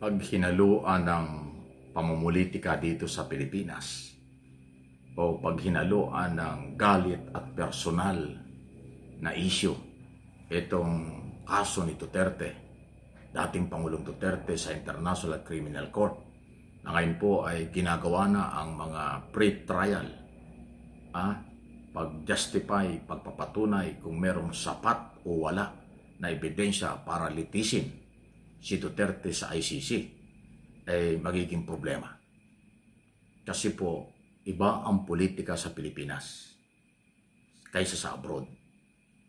pag hinaluan ng pamumulitika dito sa Pilipinas o pag hinaluan ng galit at personal na issue itong kaso ni Duterte, dating Pangulong Duterte sa International Criminal Court, na ngayon po ay ginagawa na ang mga pre-trial, pag-justify, pagpapatunay kung merong sapat o wala na ebidensya para litisin si Duterte sa ICC, ay magiging problema. Kasi po, iba ang politika sa Pilipinas kaysa sa abroad.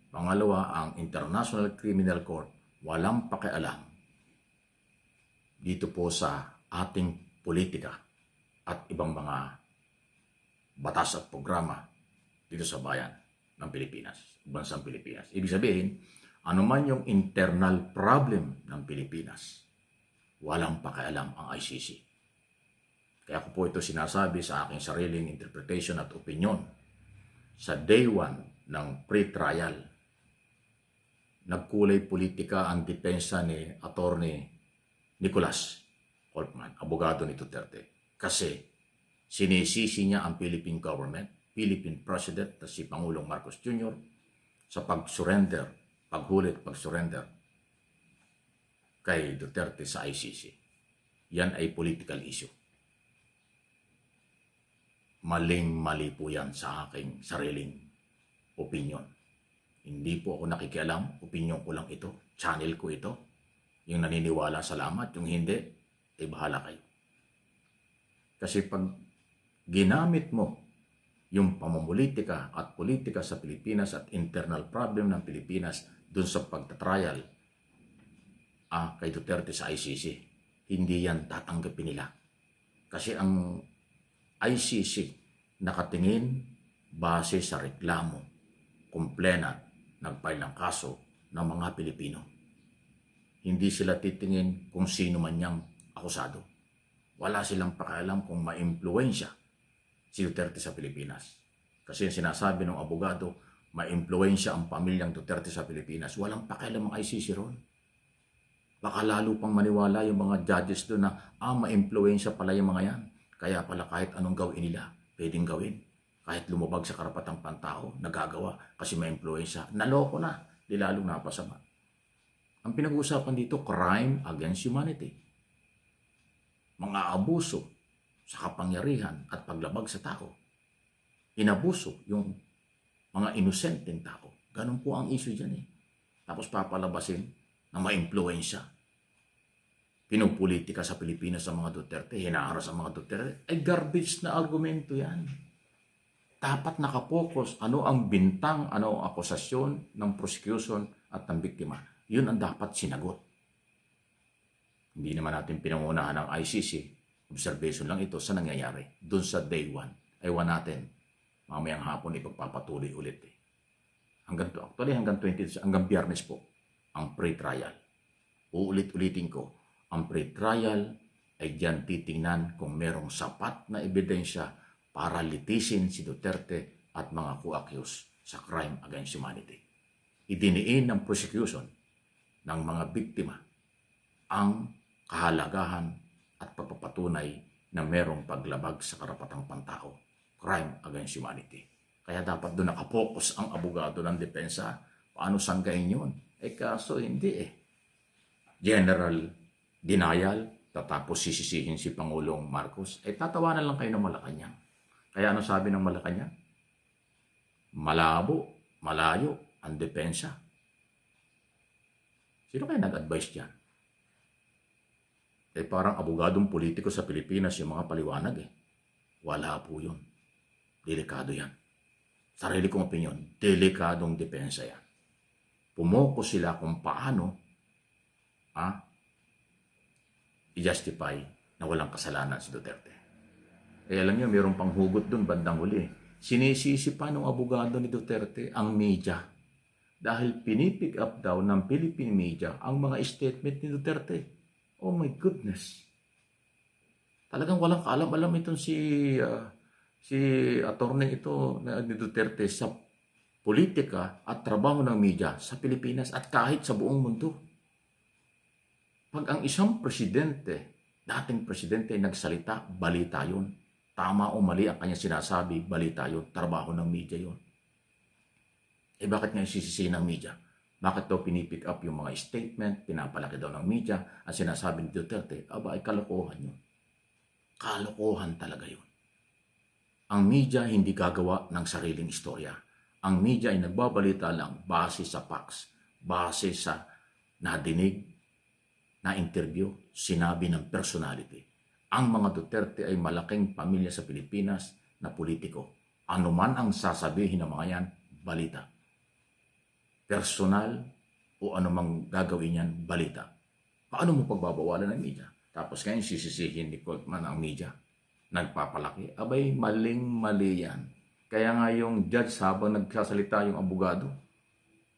Pangalawa, ang International Criminal Court walang pakialam dito po sa ating politika at ibang mga batas at programa dito sa bayan ng Pilipinas, bansang Pilipinas. Ibig sabihin, anuman yung internal problem ng Pilipinas, walang pakialam ang ICC. Kaya ko po ito sinasabi sa aking sariling interpretation at opinion. Sa day 1 ng pre-trial, nagkulay politika ang depensa ni Attorney Nicolas Holtman, abogado ni Duterte. Kasi sinisisi niya ang Philippine government, Philippine President na si Pangulong Marcos Jr. sa pag-surrender, paghulit, pag-surrender kay Duterte sa ICC. Yan ay political issue. Maling-mali po yan sa aking sariling opinion. Hindi po ako nakikialam, opinion ko lang ito, channel ko ito. Yung naniniwala, salamat, yung hindi, ay bahala kayo. Kasi pag ginamit mo yung pamumulitika at politika sa Pilipinas at internal problem ng Pilipinas dun sa pagtatrial kay Duterte sa ICC, hindi yan tatanggapin nila. Kasi ang ICC nakatingin base sa reklamo, complainant, nag-file ng kaso ng mga Pilipino. Hindi sila titingin kung sino man niyang akusado. Wala silang pakialam kung ma-impluwensya si Duterte sa Pilipinas. Kasi yung sinasabi ng abogado, ma-impluwensya ang pamilyang Duterte sa Pilipinas. Walang pakialam ang ICC ron. Baka lalo pang maniwala yung mga judges doon na ma-impluwensya pala yung mga yan. Kaya pala kahit anong gawin nila, pwedeng gawin. Kahit lumabag sa karapatang pantao, nagagawa kasi may influensya. Naloko na, di lalong napasama. Ang pinag-uusapan dito, crime against humanity. Mga abuso sa kapangyarihan at paglabag sa tao. Inabuso yung mga inosenteng tao. Ganun po ang issue dyan eh. Tapos papalabasin na ma-influensya. Pinupolitika sa Pilipinas sa mga Duterte, hinaharas ang mga Duterte, ay garbage na argumento yan. Dapat nakapokus ano ang bintang, ano ang akusasyon ng prosecution at ng biktima. Yun ang dapat sinagot. Hindi naman natin pinangunahan ng ICC. Observation lang ito sa nangyayari. Doon sa day 1, aywan natin. Mamayang hapon ipagpapatuloy ulit eh. Hanggang 20, hanggang Biyernes po, ang pre-trial. Uulit-ulitin ko, ang pre-trial ay diyan titingnan kung merong sapat na ebidensya para litisin si Duterte at mga co-accused sa crime against humanity. Idiniin ng prosecution ng mga biktima ang kahalagahan at pagpapatunay na merong paglabag sa karapatang pantao, crime against humanity. Kaya dapat doon nakapokus ang abogado ng depensa. Paano sanggain yun? Kaso hindi eh. General denial, tatapos sisisihin si Pangulong Marcos, tatawanan lang kayo ng Malacanang. Kaya ano sabi ng Malacanang? Malabo, malayo ang depensa. Sino kaya nag-advise dyan? Parang abogadong politiko sa Pilipinas yung mga paliwanag eh. Wala po yun. Delikado yan. Sarili kong opinion, delikadong depensa yan. Pumoko sila kung paano i-justify na walang kasalanan si Duterte. Alam niyo, mayroong panghugot doon bandang huli. Sinisisi pa ng abogado ni Duterte ang media dahil pinipick up daw ng Philippine media ang mga statement ni Duterte. Oh my goodness. Talagang walang kaalam-alam itong si attorney ito ni Duterte sa politika at trabaho ng media sa Pilipinas at kahit sa buong mundo. Pag ang isang presidente, dating presidente ay nagsalita, balita yun. Tama o mali ang kanyang sinasabi, balita yun. Trabaho ng media yun. Eh bakit nga isisisi ng media? Bakit daw pinipick up yung mga statement, pinapalaki daw ng media, ang sinasabi ni Duterte, aba ay kalokohan yun. Kalokohan talaga yun. Ang media hindi gagawa ng sariling istorya. Ang media ay nagbabalita lang base sa facts, base sa nadinig, na interview, sinabi ng personality. Ang mga Duterte ay malaking pamilya sa Pilipinas na politiko. Ano man ang sasabihin ng mga yan, balita. Personal o anumang gagawin yan, balita. Paano mo pagbabawalan ng media? Tapos ngayon sisisihin ni Coltman ang media. Nagpapalaki. Abay, maling-mali yan. Kaya nga yung judge habang nagsasalita yung abogado,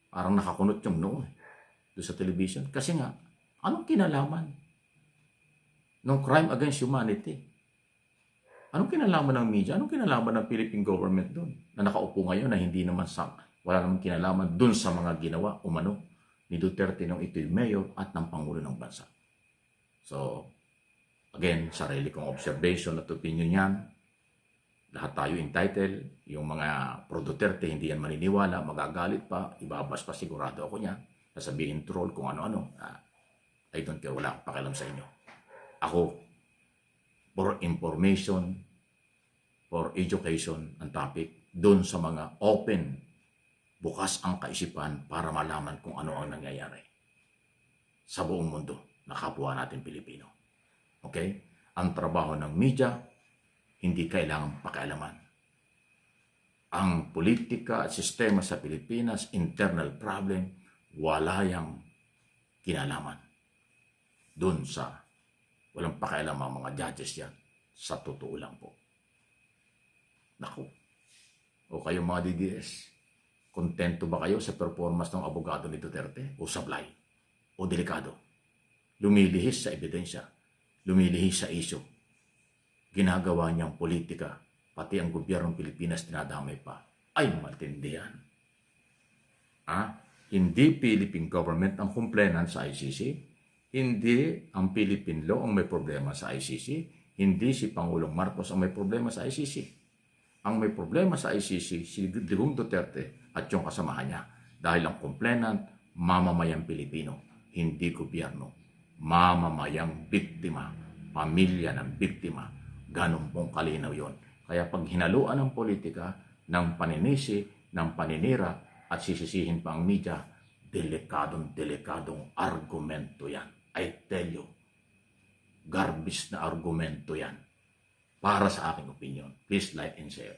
parang nakakunot yung noo doon sa television. Kasi nga, anong kinalaman ng crime against humanity? Anong kinalaman ng media? Anong kinalaman ng Philippine government doon? Na nakaupo ngayon na hindi naman wala namang kinalaman doon sa mga ginawa umano ni Duterte nung ito'y mayor at ng Pangulo ng Bansa. So, again, sarili kong observation at opinion yan. Lahat tayo entitled. Yung mga pro-Duterte, hindi yan maniniwala, magagalit pa, ibabas pa, sigurado ako niya. Sasabihin troll kung ano-ano. I don't care, wala akong pakialam sa inyo. Ako, for information, for education, ang topic, doon sa mga open, bukas ang kaisipan para malaman kung ano ang nangyayari sa buong mundo na kapwa natin Pilipino. Okay? Ang trabaho ng media, hindi kailangang pakialaman. Ang politika at sistema sa Pilipinas, internal problem, wala yang kinalaman. Doon sa walang pakialam ang mga judges yan. Sa totoo lang po. Naku. O kayo mga DDS, kontento ba kayo sa performance ng abogado ni Duterte? O sablay? O delikado? Lumilihis sa ebidensya. Lumilihis sa isyo. Ginagawa niyang politika, pati ang gobyernong Pilipinas dinadamay pa. Ay, matindi yan. Hindi Philippine government ang complainant sa ICC. Hindi ang Philippine law ang may problema sa ICC. Hindi si Pangulong Marcos ang may problema sa ICC. Ang may problema sa ICC, si Digong Duterte at yung kasamahan niya. Dahil ang complainant, mamamayang Pilipino, hindi gobyerno. Mamamayang biktima, pamilya ng biktima. Ganun pong kalinaw yon. Kaya pag hinaluan ng politika, ng paninisi, ng paninira, at sisisihin pa ang media, delikadong argumento yan. I tell you, garbis na argumento yan. Para sa aking opinion. Please like and share.